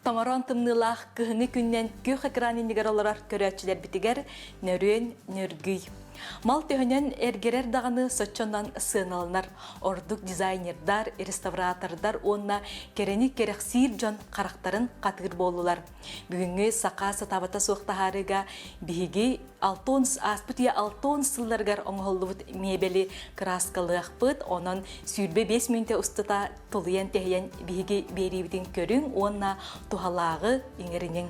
Тамаран тымнылах кыһыны күннен көх экранын нигер оларар көрәчилер битигер нөрүн нөргүй. Мал төһөнен эргерер даганы соччондан сыналынар. Ордук дизайнердар, реставратордар онна керени керексир жон карактарын катыр болулар. Бүгүнгү сака сатабата суктахарыга биги 6 аспытия 6 сылларгар оңголлубут мебели краскалыакпыт, онон сүйрбе 5 минутта устата тулуян техен биги берибитин көрүң, онна тухалагы иңеринин.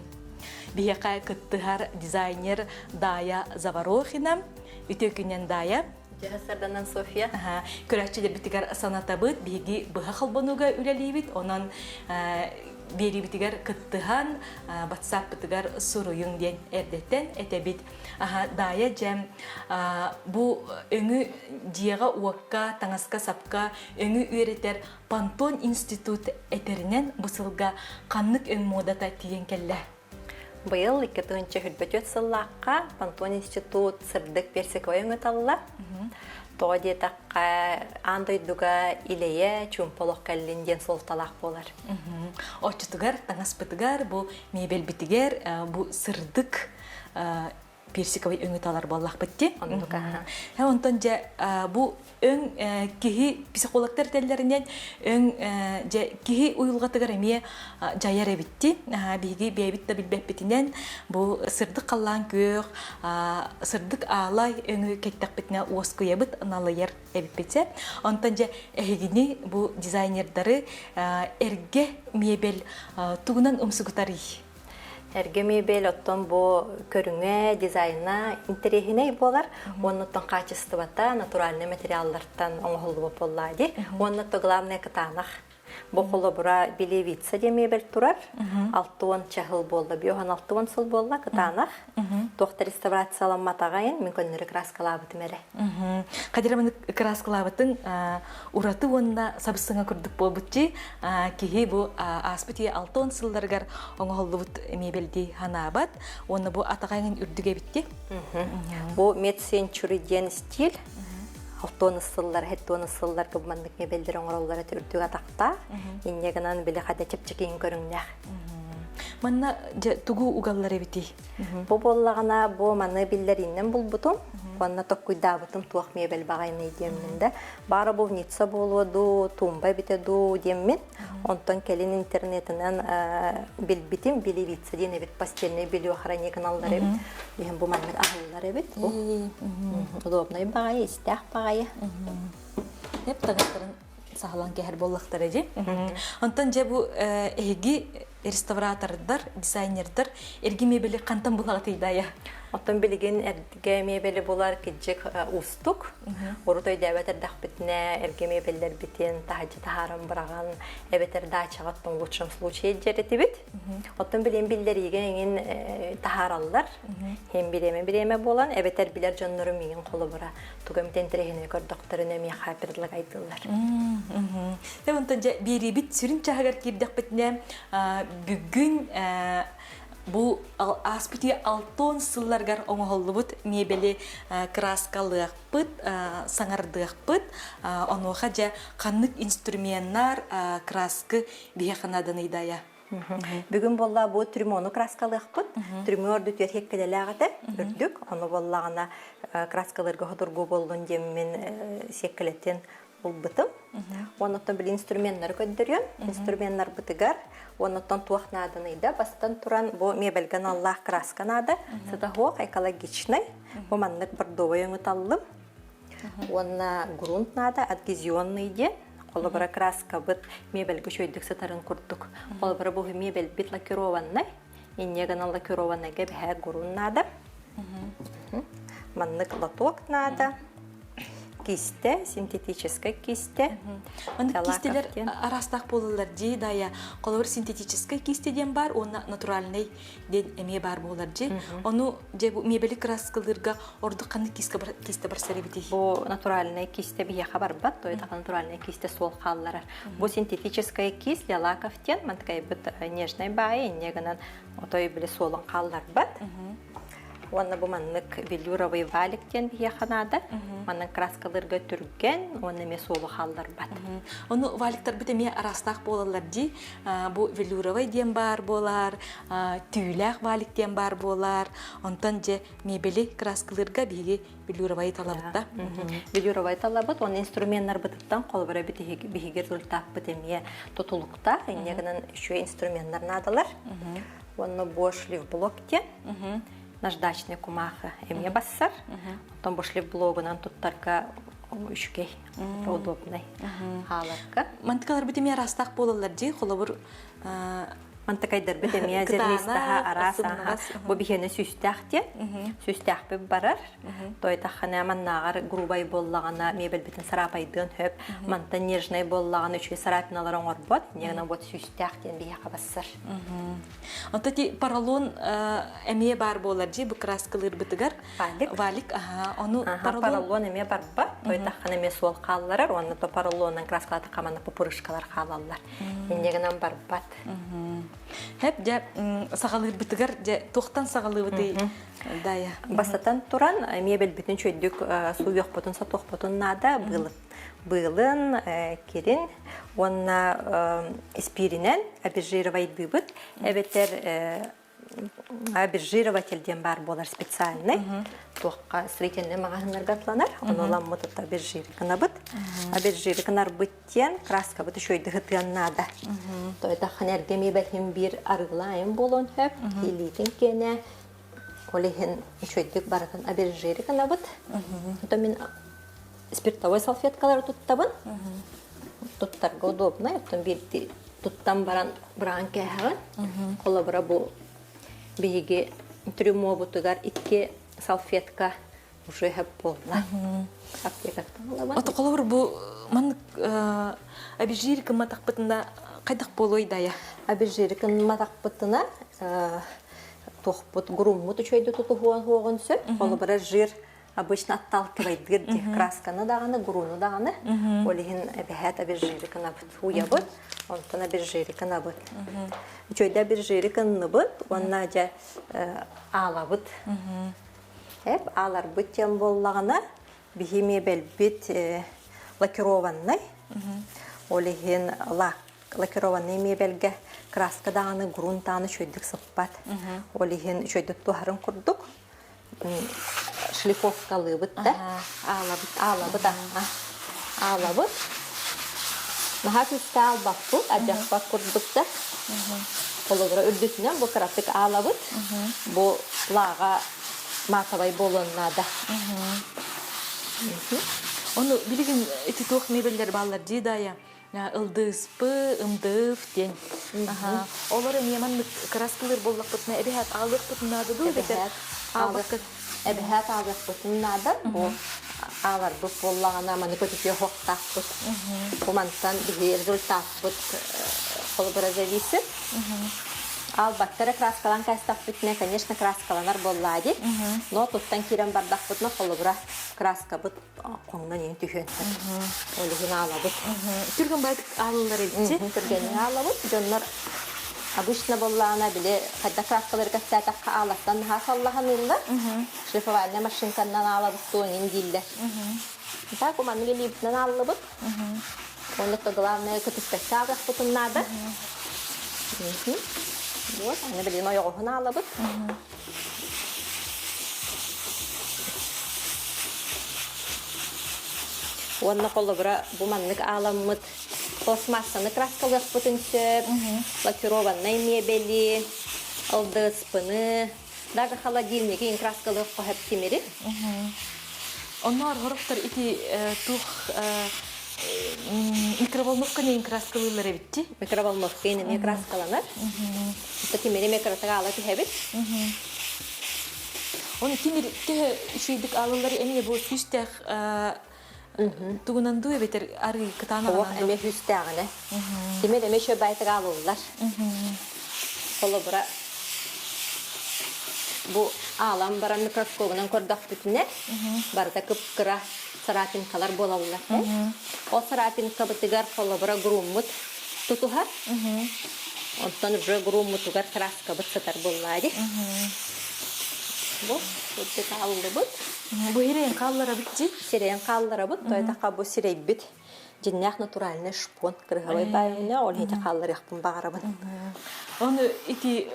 Бияка кыттыгар дизайнер Дая Заворохина, үтөкүнен Дая. Жахасарданан София. Көрәчилер битигер санатабыт, биги быха халбануга үлелибит, онан берибитигер кыттыган WhatsApp битигер суруюң ден эрдеттен этебит. Дая жем бу өңү дияга уакка, таңаска сапка өңү үйретер Пантон институт этеринен бусылга каннык өң модата тиен келле. Быйыл 2-нчы хүлбөтөт сыллакка Пантон институт сырдык персекой өңөталла. Тоди такка андойдуга илее чумполок каллинден солталак болар. Очтугар таңаспытыгар бу мебел битигер бу сырдык персиковый өңөталар боллак битти. Онтон же бу өң кихи психологтар теллеринен өң же кихи уйулгатыгар эме жаяр битти. Биги бебит да билбеп битинен бу сырдык каллан көк, сырдык алай өңү кеттак битне оскуябыт аналыер эбиппете. Онтон же эгини бу дизайнердары эрге мебел тугунан умсугутары. Эрге мебел оттон бу көрүңө дизайна интерехине болар. Оннотон качествата натуральный материаллардан оңголуу боллади. Оннотон главный кытанах. Бу холобура билевица де мебел турар. 6 чахыл болду. Биохан 6 сыл болла кытанах. Тохта реставрацияланматагайын мүмкүннөрү краскалабыт мере. Кадирамын краскалабытын ураты онна сабысыңа күрдүк болбутчи. Кихи бу аспыти 6 сылдаргар оңголубут мебелди ханабат. Онна бу атагайын үрдүгө битти. Бу mid-century ден стиль. 6 сыллар, 7 сыллар кыбмандык мебелдер оңороллары түрдүк атакта. Иннегенан биле хада чепчекин көрүңнәк. Манна тугу угаллары бити. Бу боллагана бу маны биллеринен булбутум. Онна токуйдабытым туак мебел багайны демминде. Бары бу ницца болуду, тумба битеду деммин. Онтон келин интернетинен билбитим, билевица дене бит постельный белье хранение каналлары. Дем бу маны ахыллары бит. Удобный багай, истях багай. Хеп тагыттарын сахалан кехер боллактары же. Онтон же бу эги реставратордар, дизайнердар эрги мебели кантан булагатыйдая. Оттон билген эрге мебели болар киджек устук. Урутой дәбәтер дахбитне эрге мебеллер битен тахаҗы тахарам бараган эбетер дачагаттан лучшем случае жерети бит. Оттон билен биллериген тахараллар. Хем биреме болан эбетер билер жоннору миген колу бара. Тугам тентерехине көр докторуна ми хапирлык айтылар. Онтон же бири бит сүрүн чагар кирдек битне бүгүн бу аспыти 6 сылларгар оңголлубут мебели краскалыакпыт, саңардыакпыт, онуха же каннык инструменттар краскы бияханадан ыйдая. Бүгүн болла бу трюмону краскалыакпыт. Трюморду төрхек келелегате үрдүк. Ону боллагана краскаларга ходургу болдун деммен секкелеттен булбытым. Онуттан бил инструменттар көддөрүн. Инструменттар бытыгар. Онуттан туахнадан ыйда. Бастан туран бу мебелген Аллах красканада. Сатахуак экологичный. Бу маннык бордовый өңүталлым. Онна грунт нада, адгезионный де. Колобара краска бит мебелге шөйдүк сатарын курдук. Колобара бу мебел бит лакированный. Иннеген лакированный ге бе грунт нада. Маннык лоток нада. Кисте, синтетическая кисте. Онда кистелер арастак болулар же дая. Колор синтетическая кистеден бар, онна натуральный ден эме бар болар же. Ону же мебели краскалырга орду канды кисте бар саребити. Бу натуральный кисте бия хабар бат, то это натуральная кисте сол халлар. Бу синтетическая кисть лакафтен, манткай бит нежный бай, негенен отой биле солон халлар бат. Онна бу маннык велюровый валиктен бие ханада. Манның краскаларга түрген, онна ме солу халлар бат. Оны валиктар битеме арастак болалар ди. Бу велюровый дем бар болар, түүләк валиктен бар болар. Онтан же мебели краскаларга биге велюровый талабытта. Велюровый талабыт, он инструменттар бытыттан колбара биге результат битеме тотулукта, негенен еще инструменттар надалар. Онна бу шлифблокте. Наждачный кумаха эме бассар. Потом бу шлифблогунан туттарга үшкей удобный халакка. Мантыкалар битеме арастак болалар ди. Холобур Мантыкайдар битеме зернистаха араса. Бу бихене сүстәхте. Сүстәх беп барар. Тойта хана маннагар грубай боллагана мебель битен сарапайдын хөп. Манта нежный боллаган үчү сарапиналар оңорбот. Негена бот сүстәхтен бия кабассар. Онтати поролон эме бар болар ди. Бу краскалар битигер. Валик. Ону поролон эме барба. Тойта хана ме сол калларар. Оны то поролоннан краскалата камана пупырышкалар халаллар. Негенен барбат. Хеп же сагалыр битигер же тохтан сагалыр бити дая. Басатан туран мебель битин чөйдүк суюк ботун сатох ботун нада былын керин онна испиринен абижировай дыбыт эбетер абижировательден бар болар специальный тохка строительный магазинларга атланар онолам мутта абижирканабыт абижирканар биттен краска бит чөйдү хытыан нада тойда ханерге мебелхим бир арылайым болон хөп илитин кене олехин чөйдүк баратын абижирканабыт то мен спиртовой салфеткалар туттабын туттарга удобно то бир туттан баран бранке хаган колобра бу биге трюмо бутугар икки салфетка уже хеп болла. Аптекаттан. Ото колор бу ман абижирка матакпытында кайдак болой дая. Абижирка матакпытына тохпут груммут чөйдө тутугон сөп, колобра жир обычно отталкивает гырди красканы даганы, груну даганы. Олихин бехет абижирка набыт уябыт, онтан абижирка набыт. Чөйдө абижирка набыт, онна жа алабыт. Хеп алар бүттен боллагана бихиме белбит лакированный. Олихин лакированный мебелге краска даганы, грунтаны чөйдүк сыппат. Олихин чөйдө тухарын курдук. Шлифовка быт да. Алабыт. Алабыт. Нахафис тал бакку, ажакпак курдукта. Колобра үрдүтүнөн бу кратык алабыт. Бу лага матабай болоннада. Onu bilgin eti toq mebelleri ballar didaya. Ildızpı, ımdıf den. Oları yeman kraskılır bollak butna ebehat alır butnadı du beter. Ebehat alır butnadı. Bu alar bu bollagana mani kötü hoqtaq but. Bu mantan bir rezultat but kolbara зависит. Албаттара краскалан кастак битне, конечно, краскаланар боллади. Но туттан кирен бардак бутна колубра краска бут коңнан эң түхөн. Олигин алабыт. Түргөн байт алылар элчи. Түргөн алабыт. Жоннор обычно боллана биле кайда краскалар кастатакка алаттан хасаллахан ылла. Шлифовальная машинканан алабыт тоңин дилле. Так уман гелиптен алабыт. Онда главное кытыскачагак бутун надо. Вот, они были на его налабыт. Он на колобра буманник аламыт. Пластмассаны краскалык бутынчып, лакированный мебели, ылдыспыны, даже холодильники ин краскалык кохеп тимери. Onlar horoktar iti tuh микроволновка не краскалылар битти. Микроволновка не краскаланар. Таки мере микротага алаты хебит. Оны тимир те шийдик алылар эме бу сүстэх тугунан дуе бетер ары кытана. Ох, эме хүстэгне. Тимир эме шө байтага алылар. Колобра бу алам баран микроскопунан көрдак бүтүнө. Барда кыпкыра сарапинкалар болалар. О сарапинка бытыгар колобра груммут тутухар. Онтан уже груммутугар краска бытсатар боллади. Бу өтте каллыбыт. Бу херен каллара битти. Сирен каллырабыт, тойдака бу сирейбит. Жиннях натуральный шпон кыргавай байына, ол хете каллырыхпын багарабын. Оны ити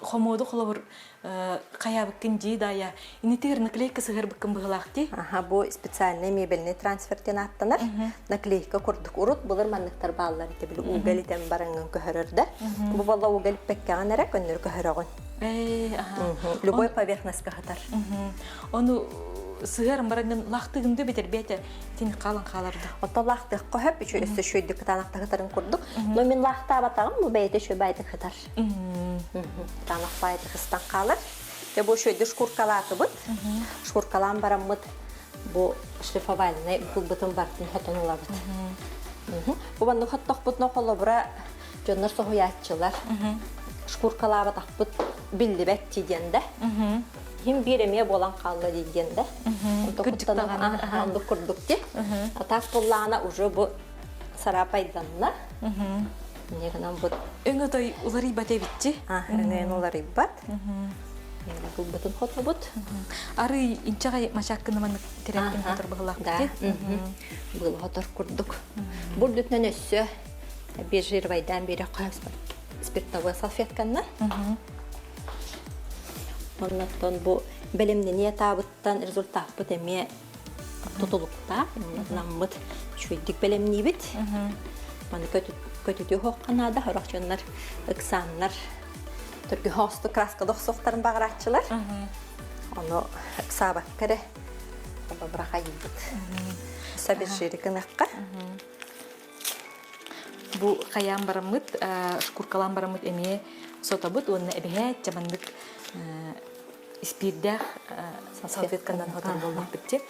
хомоду холобур каябыккин жидая. Инитер наклейка сыгырбыккын быгылакти. Ага, бу специальный мебельный трансфертен аттанар. Наклейка курдук урут, булар манныктар баллар ите били угал итен барыңын көһөрөрдө. Бу балла угал пеккаган эрек өннөр көһөрөгөн. Любой поверхностька хатар. Оны сыгар барыңын лактыгынды бетербете тин калан каларды. Ота лактык көһөп үчү өстө шөйдүк танакта хатарын курдук. Но мен лакта батагым бу бейте шөй байды хатар. Танак байды хыстан калыр. Те бу шөйдү шкуркалаты бут. Шкуркалан барамыт. Бу шлифовальный булбытын бартын хатонулабыт. Бу банды хаттак бутна холобра жоннор сохуяччылар. Шкуркалабы такбыт билдибек тиденде. Хим биреме болан калды дигенде. Онды курдук те. Атак боллана уже бу сарапайданна. Негенан бу Өңө той улари бате битти. Өңөн улари бат. Бу бутун хото бут. Ары инчагай машаккыны маны теректин хатыр быгылакти. Бул хатыр курдук. Бу дүтнөн өссө бежирбайдан бери кайсы спиртовый салфетканы. Оннан бу белемне табыттан результат бут эме тутулукта наммыт чуйдик белемни бит. Маны көтүтү хокканада харакчаннар, экзамнар, төргө хосты краска доксоктарын багырачылар. Аны эксаба кере. Бабраха йибит. Сабеширикынакка. Бу каян барамыт, шкуркалан барамыт эме сотабыт, оны эбеһе жамандык испирдах салфеткандан хатар болмак битти.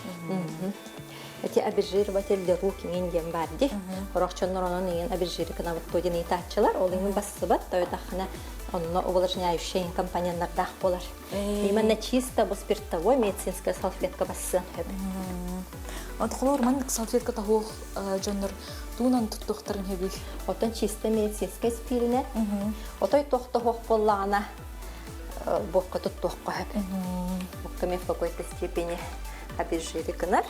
Эти обезжириватель руки мен дем барди. Рохчоннор онун еген обезжирикына тоген итачылар, ол эми басыбат, тойтахына онно увлажняющий компоненттардах болар. Именно чисто бу спиртовой медицинская салфетка бассын. Отхолор мандык салфетка тахух жоннор тунан туттуктарын хеби. Отон чисто медицинская спирине. Отой тохтохох боллана бокка туттухка хеп. Бокка в какой-то степени обезжирикынар.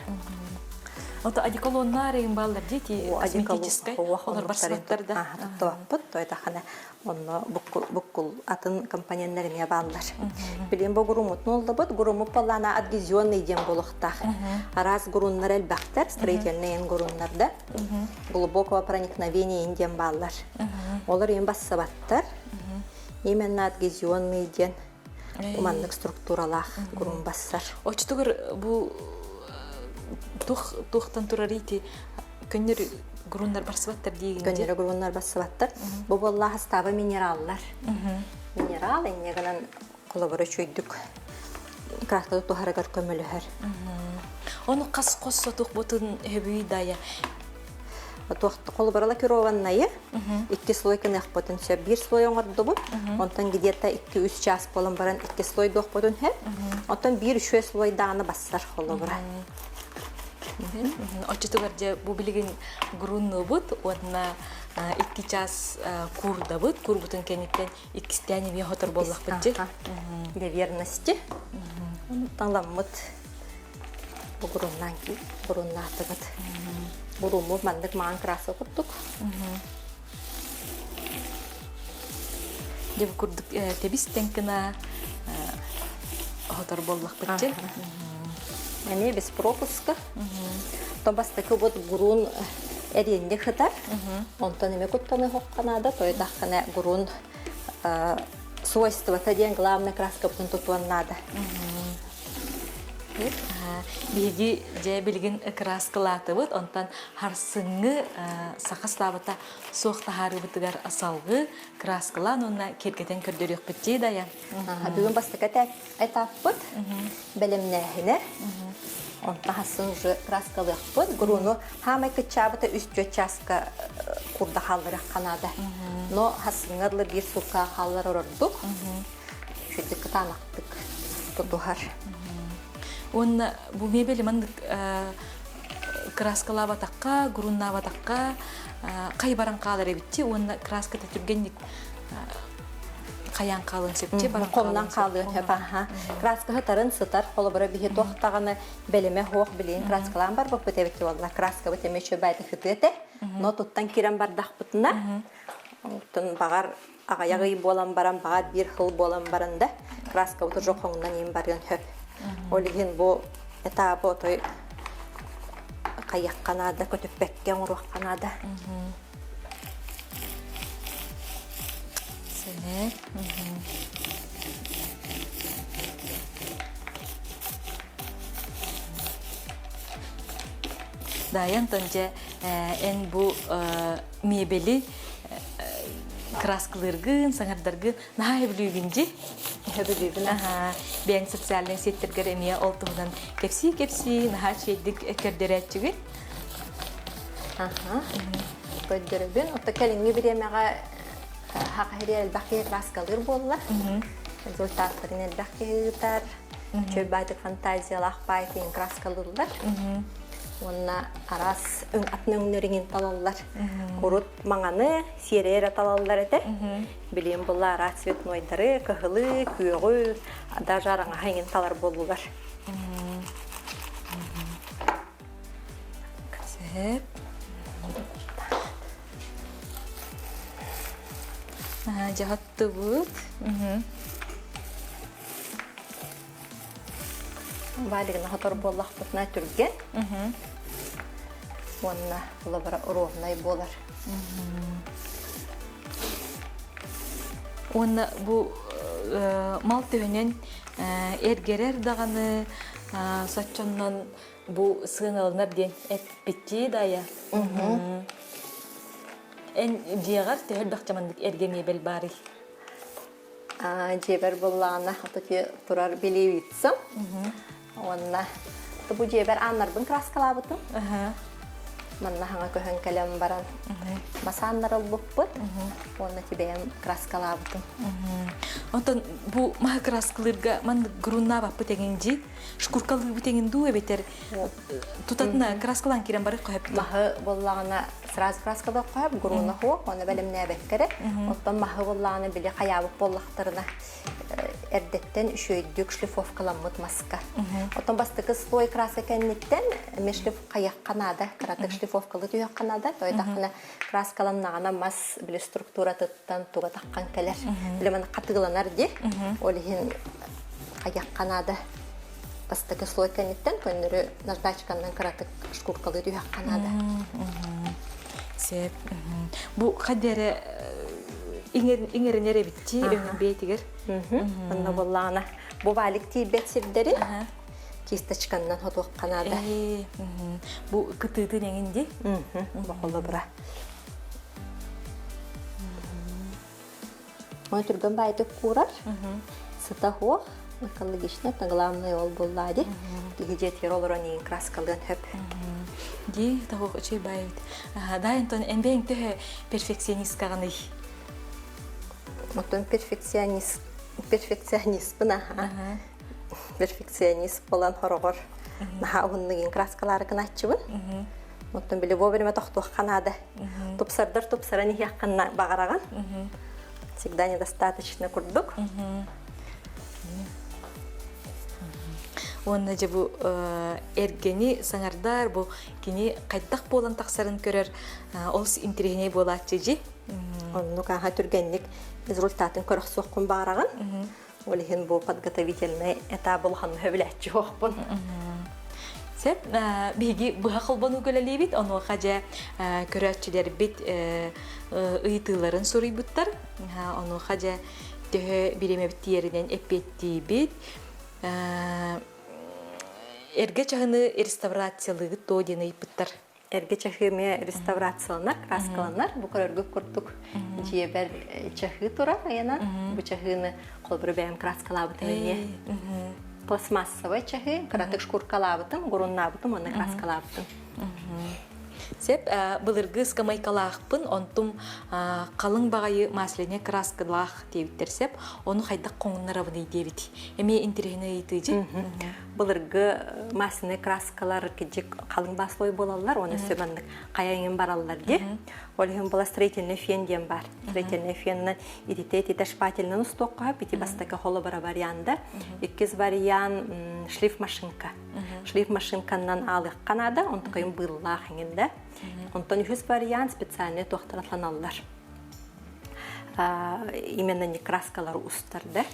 Ото одеколоннары балдар дети косметической олар барсаттарда. Топ, тойтахана онно буккул атын компонентлерine балдар. Билем бу гурумут нолдобот, гурумут палана адгезионный дем болохтах. Раз гуруннар элбахтар, строительный гуруннарда. Глубокого проникновения индем балдар. Олар ем бассабаттар. Именно адгезионный ден умандык структуралах гурум бассар. Очтугар бу тухтан турарити көннөр гурундар барсыбаттар дегенде. Көннөр гурундар барсыбаттар. Бу болла хастабы минераллар. Минерал энегенен колобора чөйдүк. Краска тухарагар көмөлөр. Оны кас коссо тух бутун хөбүй дая. Тухты колоборала кированная. 2 слой кенех потен сөп 1 слой оңорду бу. Онтан где-то 2-3 час болон баран 2 слой дох потен хеп. Онтан 1-3 слой даны бассар колобора. Очтугар же бу билген гурунну бут, одна 2 час курда бут, курбутун кенеттен 2 стяни ми хотор боллак бутчи. Для верности. Танламыт бу гуруннан ки, гуруннатыгыт. Гуруму мандык маан краса курдук. Дебу курдук тебистен кына хотор боллак бутчи. Эми без пропуска. То бастакы бут гурун эренде хытар. Онтан эме куттаны хокканада, тойдахкана гурун свойства таден главная краска бутун тутуаннада. Биги же билген краскалаты бут, онтан харсыңы сахаслабыта соқтахары бутыгар асалгы краскалан онна кергетен көрдөрөк битти дая. Бүгүн бастакы этап бут. Белемнехине. Онтан хасын же краскалык бут. Гуруну хамай кычабыта 3 часка курда халдырак канада. Но хасыңырлы бир сутка халлар ордук. Шүдүк танактык тутухар. Он бу мебели мандык краскалаба такка, гуруннаба такка, кай баран калар битти, он краска төтүргенник қаян қалын сөпте бар. Қолынан қалын хөп аха. Краска хытарын сытар, қолы бұры бихи тоқтағаны бәлеме хоқ білейін краскалан бар бұл бөтебетті болла. Краска бөтеме шөбәйді хыты еті. Но туттан керен бардақ бұтына. Тұн бағар ағаяғы болан баран, бағар бір хыл болан баранда. Краска бұты жоқ оңынан ең барған хөп. Олеген бұл этапы отой қаяқ қанады, көтіп бәккен ұруқ қанады. Сәне. Дайын тонже ән бұл мебели краскалыргын, саңардаргын нағай білугінже. Бәң социальный сеттергер әмия олтығынан кепси, нағай шейдік көрдері әтчігін. Көддірігін. Отта кәліңгі біремеға хақыры әлбәқе краскалыр болла. Результаттарын әлбәқе ғытар. Чөбәдік фантазиялақ байтын краскалырлар. Онна арас атын өңнөріңін талалар. Құрут маңаны серер талалар әті. Білем бұлла арас цветной дары, кығылы, күйіғі, да жараңа хайын талар болулар. Көсіп. Жағатты бұд. Валигна хатор боллах бұтына түрген. Онна бұла бара ұровнай болар. Онна бұл мал төвінен әргерер дағаны сатчоннан бұл сығыналынар ден әт бітті дая. Ән жиғар төхір бақчамандық әргеме бәл бары. Жебер боллағына хатыки тұрар белевитсім. Онна бұл жебер аннарбын краскалабытым. Манна хаңа көхін кәлем баран масаннар олбып бұд. Онна тебейім краскалабытым. Онтан бұл маға краскалырға манды грунна бапы тәгенде, шкуркалығы бүтеген дуы бетер тұтатына краскалан керен бары қойып. Мағы боллағына сразу краскалды қойып, грунна хоқ, оны бәлімне бәккері. Оттан мағы боллағына біле қаябық боллақтарына әрдеттен үшөйдік шлифовкаламыд маска. Оттан бастықы слой краска кәннеттен мешлиф қаяқ қанада, қаратық шлифовкалы түйек қанада. Тойдақына краскаламнағына мас біле структура тұттан туға таққан кәлер. Біле маны қатығыланар де, олығын қаяқ қанада. Бастықы слой кәннеттен көндірі наждачканнан қаратық шкуркалы түйек қанада. Сеп. Бұл қадері иңерінері бітті, өңін бейтігер. Онна боллағына. Бұл валік тейбет сірдері кистачканнан хотуық қанада. Бұл күтігдің әңінде? Бұқылы бұра. Оны түрген байтық құрар. Сыта хоқ. Экологичный, это главное ол боллади. Гидетер олорон ең краскалын хөп. Ди, тағық үшей байыд. Дайын тон әнбейін төхі перфекционист қағаны. Отон перфекционист бұна. Перфекционист болан хорғыр. Наға ұғынның краскалары қынатшы бұн. Отон білі бобіріме тоқтуық қанады. Тупсардар-тупсараны яққанна бағараған. Всегда недостаточно күрдік. Онна же бұл әргені саңардар, бұл кені қайттақ болан тақсарын көрер олс интерегіне болатшы же. Онны қаға түргенлік результатын көріқ соққын бағараған. Олеген бұл подготовительный этап болғанын өбіләтші оқпын. Сәп, бейгі бұға қылбану көлелей бет, оны қажа көрәтшілер бет ұйытыларын сұрый бұттар. Оны қажа төхі біреме біттерінен әппетті бет. Эрге чахыны реставрациялығы тодені ипыттар. Эрге чахыме реставрацияланар, краскаланар. Бұл көрергі күрттік жебер чахы тұрар аяна. Бұл чахыны қолбыры бәйім краскалабытым ене. Пластмассовый чахы, қаратық шкуркалабытым, ғұрыннабытым, оны краскалабытым. Сеп былыргы скамайкалаахпын, онтум қалың бағайы маслене краскалаах дебиттерсеп, оны хайдақ қоңыннаравыны дебит. Эме интерегіне етіжі? Былыргы маслене краскалар кеджек қалың баслой болалар, оны сөмәндік қаяңын баралар де. Олығын бұла строительный фен дем бар. Строительный феннен идитет иташпательнын ұстоққа, бити бастака холы бара варианда. Иккіз вариант шлиф машинка. Шлиф машинканнан алық қанада, онты қайын бұллақ еңінде. Онтан үхіз вариант специальный тоқтаратланалар. Именно не краскалар устарды.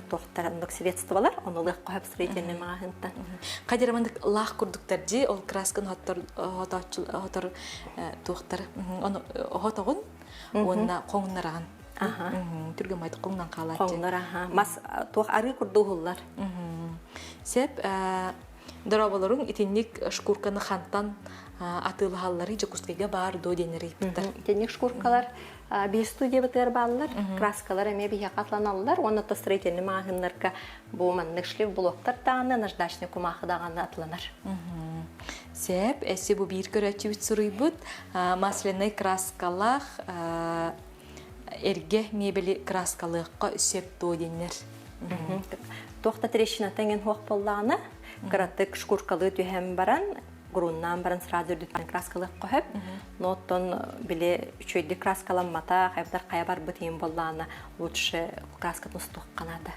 Тоқтарандық средстволар, оны лық қойып строительный мағынтан. Қадерамандық лақ күрдіктер де, ол краскын хотар тоқтар. Оны хотағын, онына қоңынараған. Түрген майды қоңынан қалады. Қоңынар, мас тоқ ары күрді ғылар. Сеп, дұрабаларың итеннік шкурканы қанттан атылы халлары жекустыға бар до денері біттір. Итеннік шкуркалар бей студия бітер балылар, краскалар әме бейе қатланалылар. Оны то строительный мағынларға бұл мәнлік шлиф блоктар тағаны, наждачный кумақы дағаны атланар. Сеп, әсі бұл бір көрәтші бүт сұрый бұд, масленный краскалақ әрге мебелі краскалыққа үсеп до денер. Тоқта трещина тәнген хоқ боллағына, қыратық шкуркалы түйем баран, груннан баран сразу үрдітен краскалық қойып, ноттон біле үшөйді краскаламмата, қайбдар қая бар бұтейін боллағына лучше краскатын ұстық қанады.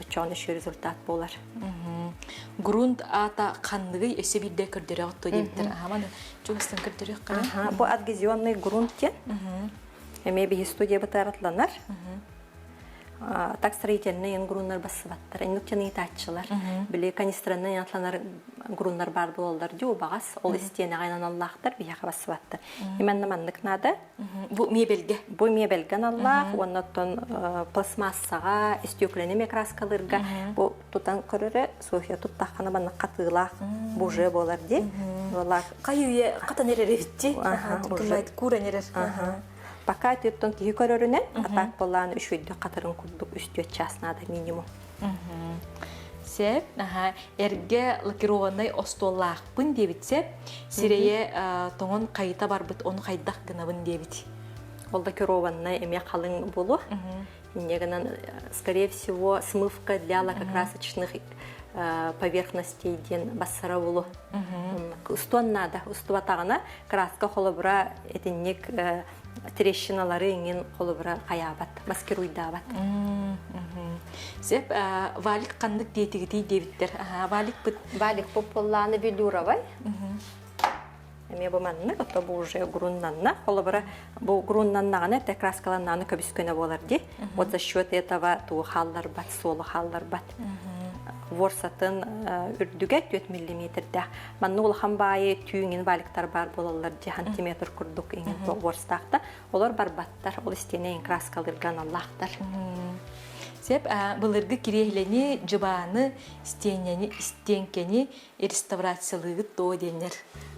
Үчон үші результат болар. Грунт ата қандығы өсе бірде көрдері ғытты дейбдер. Аманы жоғыстан көрдері қана? Бұл адгезионный грунт кен. Эме бейі студия бұтаратланар. Так строительный груннар басыбаттар. Энуктен итачылар. Біле канистранын атланар груннар бар болалар. Дю бағас ол істені ғайнан Аллахтар бияға басыбаттар. Еменні мандық нады? Бұл мебелге? Бұл мебелген Аллах. Оннаттон пластмассаға, истеклені краскалырға. Бұл тұтан көрірі София тұттаққаны банна қатығылақ бұжы болар де. Қай үйе қatan әрер евітті? Күрен әрер. Пока төттон кихи көрөрүнен атак болланы үшөйдө катарын курдук үстөт часнада минимум. Сеп, эрге лакированный остоллаақпын дебитсеп, сирее тоңон қайта барбыт, оны қайдақ гынабын дебит. Ол лакированный эме қалың болу. Негенен, скорее всего, смывка для лакокрасочных поверхностей ден бассара болу. Устуан надо, устуатағына краска холобра этиннек трещиналары еңен қолыбыра қаябат, маскируйдабат. Сеп, валик қандық дейтігітей дебіттер. Валик бұд? Валик бұл болланы велюровай. Әме бұманны, ұтты бұл уже груннанна. Қолыбыра бұл груннаннағаны әтті краскаланнаны көбіскөне болар де. Вот за счет этого туы халлар бат, солы халлар бат. Ворсатын үрдіге 4 мм. Манны олхан байы түйіңін валиктар бар болалар 10 сантиметр күрдік еңін ворстақта. Олар бар баттар, ол істенейін краскалырған Аллахтар. Сеп, бұлырғы керейлені, жыбаны, стенкені реставрациялығы до денер.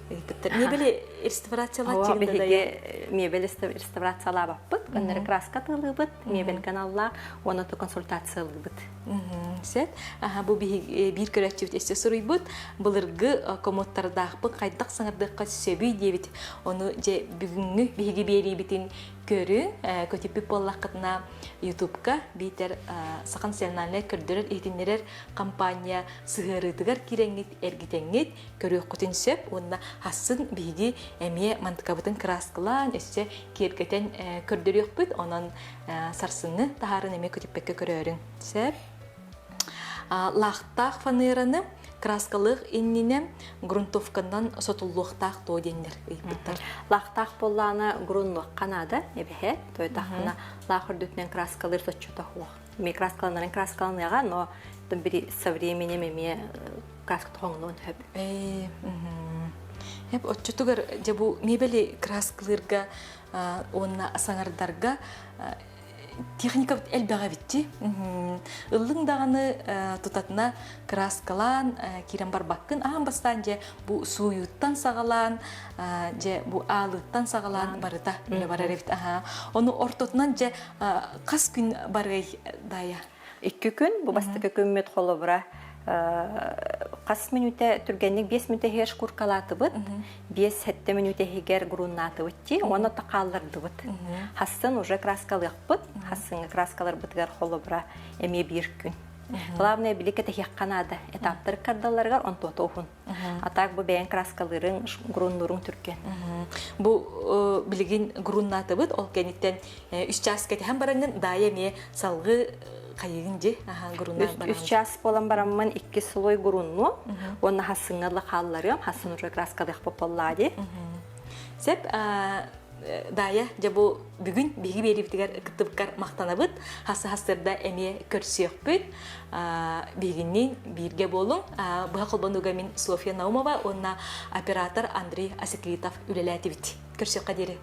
Мебелі реставрациялар тегінде дайы? Мебелі реставрациялар баппыт, көннері краска тылы бұд, мебел каналлар, оны то консультациялы бұд. Сет, бұл бір көрәтчі өтесте сұрый бұд, бұлырғы комодтардағпы қайдақ саңырдыққа сөбүй дебет. Оны бүгінгі бігі бері бітін көрі, көтепі боллақытына YouTube-ка бейтер сақан сәліналар көрдірер етінерер компания сығырытығар кереңет, әргетеңет, көрі құтын сөп, онына хасын бігі әме мантықабытын краскылан, өссе кергетен көрдірек бұд, онын сарсыны тағарын әме көтеппекке көрерін. Сөп. Лақтақ фанераны краскалык иннинем грунтовкандан сотуллуктак то деннер ыйпыттар. Лақтақ болланы грунлук канада эбе той тахына лахырдүтнен краскалыр сотчута хук. Ме краскаланарын краскаланыга, но бир со временем эме краска тоңнун хөп. Хеп отчутугар жабу мебели краскалырга онна саңардарга техника элбега битти. Ыллың даганы тутатына краскалан, кирен бар баккын, бастан же бу суюттан сагалан, же бу алыттан сагалан барыта биле барар бит. Оны ортотунан же кас күн баргай дая. 2 күн, бу бастыкы көммөт холобура Қас минуте түргенник 5 минуте хеш куркалаты быт, 5-7 минуте хегер груннаты бытти, оны тақалырды быт. Хасын уже краскалык быт, хасын краскалар бытгар холы бра эме бир күн. Главное билик это хекканада, этаптар кардаларгар он тотохун. А так бу бен краскалырың груннурың түркен. Бу билигин груннаты быт, ол кенеттен 3 час кете һәм баранган дая ме салгы кайыгын же, груннан барам. 3 час болан барамман 2 слой грунну, оны хасыңырлы халларым, хасын уже краскалык попаллади. Сеп дая жабу бүгүн биги бериптигер кыттыбкар мактанабыт, хасы-хастырда эме көрсөкпүт. Бигиннен бирге болуң. Буга колбонуга мен София Наумова, онна оператор Андрей Асеклитов үлеләтибит. Көрсөккө дери.